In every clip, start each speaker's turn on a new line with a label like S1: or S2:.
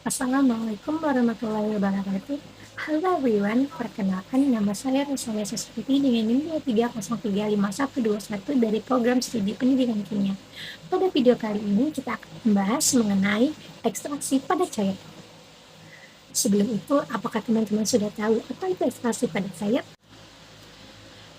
S1: Assalamualaikum warahmatullahi wabarakatuh. Halo everyone, perkenalkan nama saya Rosalia Seskuti dengan NIM 230355121 dari program studi pendidikan kimia. Pada video kali ini kita akan membahas mengenai ekstraksi pada cair. Sebelum itu, apakah teman-teman sudah tahu apa itu ekstraksi pada cair?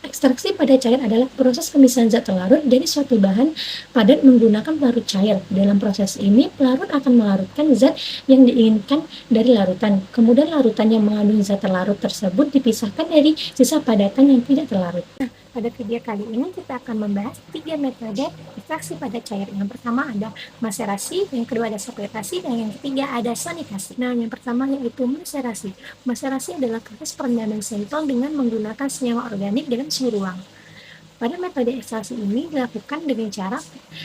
S1: Ekstraksi pada cair adalah proses pemisahan zat larut dari suatu bahan padat menggunakan pelarut cair. Dalam proses ini, pelarut akan melarutkan zat yang diinginkan dari larutan. Kemudian larutan yang mengandung zat terlarut tersebut dipisahkan dari sisa padatan yang tidak terlarut. Pada video kali ini kita akan membahas 3 metode ekstraksi pada cair. Yang pertama ada maserasi, yang kedua ada sekretasi, dan yang ketiga ada sanitasi. Nah, yang pertama yaitu maserasi. Maserasi adalah proses perendaman sampel dengan menggunakan senyawa organik dalam suhu ruang. Pada metode ekstraksi ini dilakukan dengan cara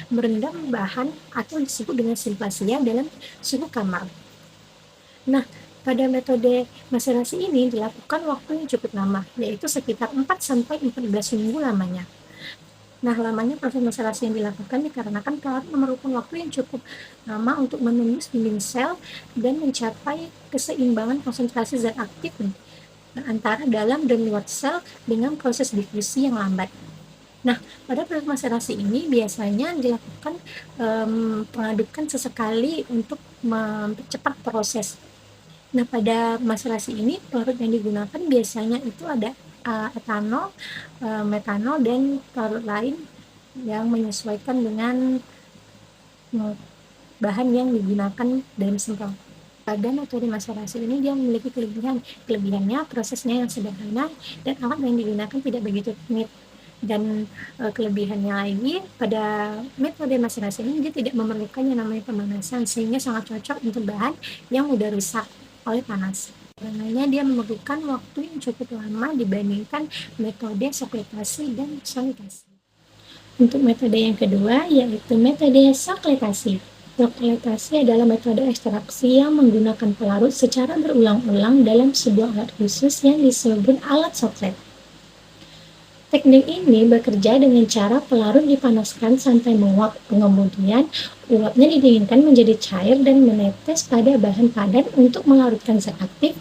S1: merendam bahan atau disebut dengan simplasia dalam suhu kamar. Nah, pada metode maserasi ini dilakukan waktu yang cukup lama, yaitu sekitar 4-14 minggu lamanya. Nah, lamanya proses maserasi yang dilakukan dikarenakan pelarut memerlukan waktu yang cukup lama untuk menembus dinding sel dan mencapai keseimbangan konsentrasi zat aktif antara dalam dan luar sel dengan proses difusi yang lambat. Nah, pada proses maserasi ini biasanya dilakukan pengadukan sesekali untuk mempercepat proses. Nah, pada maserasi ini pelarut yang digunakan biasanya itu ada etanol, metanol, dan pelarut lain yang menyesuaikan dengan bahan yang digunakan dalam sampel. Pada metode maserasi ini dia memiliki kelebihannya prosesnya yang sederhana dan alat yang digunakan tidak begitu rumit. Dan kelebihannya lagi pada metode maserasi ini dia tidak memerlukan yang namanya pemanasan, sehingga sangat cocok untuk bahan yang mudah rusak oleh panas. Karenanya dia memerlukan waktu yang cukup lama dibandingkan metode sekretasi dan sanitasi. Untuk metode yang kedua yaitu metode sakletasi. Sakletasi adalah metode ekstraksi yang menggunakan pelarut secara berulang-ulang dalam sebuah alat khusus yang disebut alat soklet. Teknik ini bekerja dengan cara pelarut dipanaskan sampai menguap, kemudian uapnya didinginkan menjadi cair dan menetes pada bahan padat untuk melarutkan zat aktif.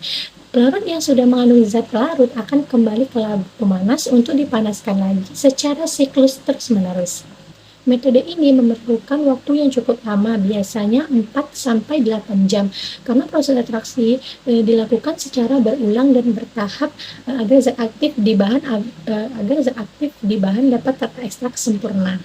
S1: Pelarut yang sudah mengandung zat pelarut akan kembali ke labu pemanas untuk dipanaskan lagi secara siklus terus-menerus. Metode ini memerlukan waktu yang cukup lama, biasanya 4-8 jam, karena proses ekstraksi dilakukan secara berulang dan bertahap agar zat aktif di bahan dapat terekstrak sempurna.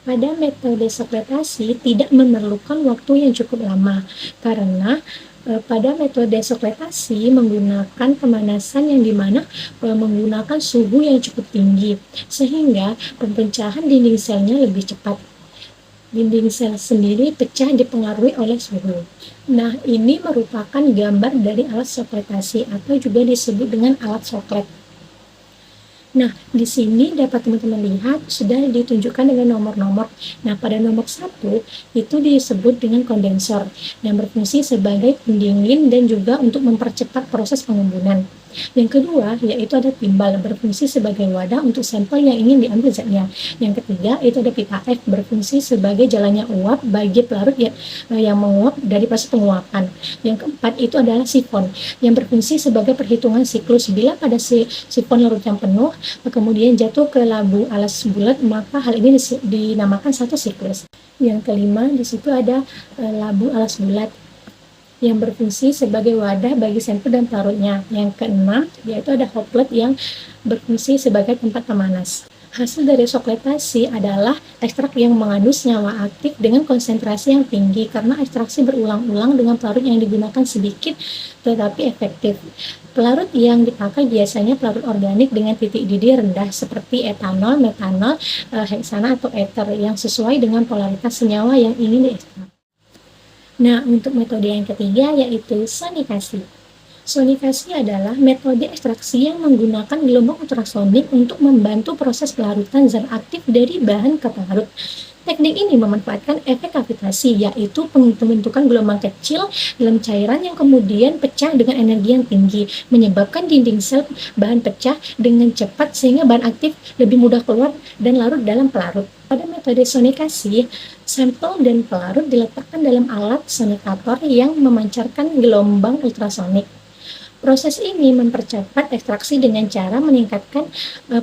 S1: Pada metode sekretasi tidak memerlukan waktu yang cukup lama, karena pada metode sekretasi menggunakan pemanasan yang dimana menggunakan suhu yang cukup tinggi, sehingga pemecahan dinding selnya lebih cepat. Dinding sel sendiri pecah dipengaruhi oleh suhu. Nah, ini merupakan gambar dari alat sekretasi atau juga disebut dengan alat soklet. Nah, di sini dapat teman-teman lihat sudah ditunjukkan dengan nomor-nomor. Nah, pada nomor 1 itu disebut dengan kondensor yang berfungsi sebagai pendingin dan juga untuk mempercepat proses pengembunan. Yang kedua, yaitu ada timbal berfungsi sebagai wadah untuk sampel yang ingin diambil zatnya. Yang ketiga, itu ada pipa F berfungsi sebagai jalannya uap bagi pelarut yang menguap dari proses penguapan. Yang keempat, itu adalah sifon yang berfungsi sebagai perhitungan siklus. Bila pada sifon larut yang penuh, kemudian jatuh ke labu alas bulat, maka hal ini dinamakan satu siklus. Yang kelima, di situ ada labu alas bulat yang berfungsi sebagai wadah bagi sampel dan pelarutnya. Yang keenam, yaitu ada hoplet yang berfungsi sebagai tempat pemanas. Hasil dari sokletasi adalah ekstrak yang mengandung senyawa aktif dengan konsentrasi yang tinggi karena ekstraksi berulang-ulang dengan pelarut yang digunakan sedikit tetapi efektif. Pelarut yang dipakai biasanya pelarut organik dengan titik didih rendah seperti etanol, metanol, heksana atau ether yang sesuai dengan polaritas senyawa yang ingin diekstrak. Nah, untuk metode yang ketiga yaitu sanitasi. Sonikasi adalah metode ekstraksi yang menggunakan gelombang ultrasonik untuk membantu proses pelarutan zat aktif dari bahan ke pelarut. Teknik ini memanfaatkan efek kavitasi, yaitu pembentukan gelombang kecil dalam cairan yang kemudian pecah dengan energi yang tinggi, menyebabkan dinding sel bahan pecah dengan cepat sehingga bahan aktif lebih mudah keluar dan larut dalam pelarut. Pada metode sonikasi, sampel dan pelarut diletakkan dalam alat sonikator yang memancarkan gelombang ultrasonik. Proses ini mempercepat ekstraksi dengan cara meningkatkan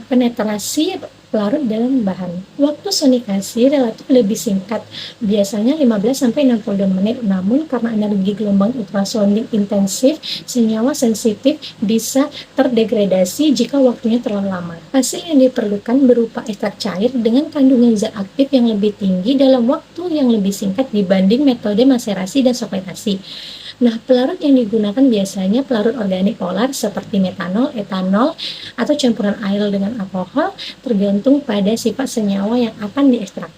S1: penetrasi pelarut dalam bahan. Waktu sonikasi relatif lebih singkat, biasanya 15-62 menit, namun karena energi gelombang ultrasonik intensif, senyawa sensitif bisa terdegradasi jika waktunya terlalu lama. Hasil yang diperlukan berupa ekstrak cair dengan kandungan zat aktif yang lebih tinggi dalam waktu yang lebih singkat dibanding metode maserasi dan sokletasi. Nah, pelarut yang digunakan biasanya pelarut organik polar seperti metanol, etanol, atau campuran air dengan alkohol, tergantung pada sifat senyawa yang akan diekstrak.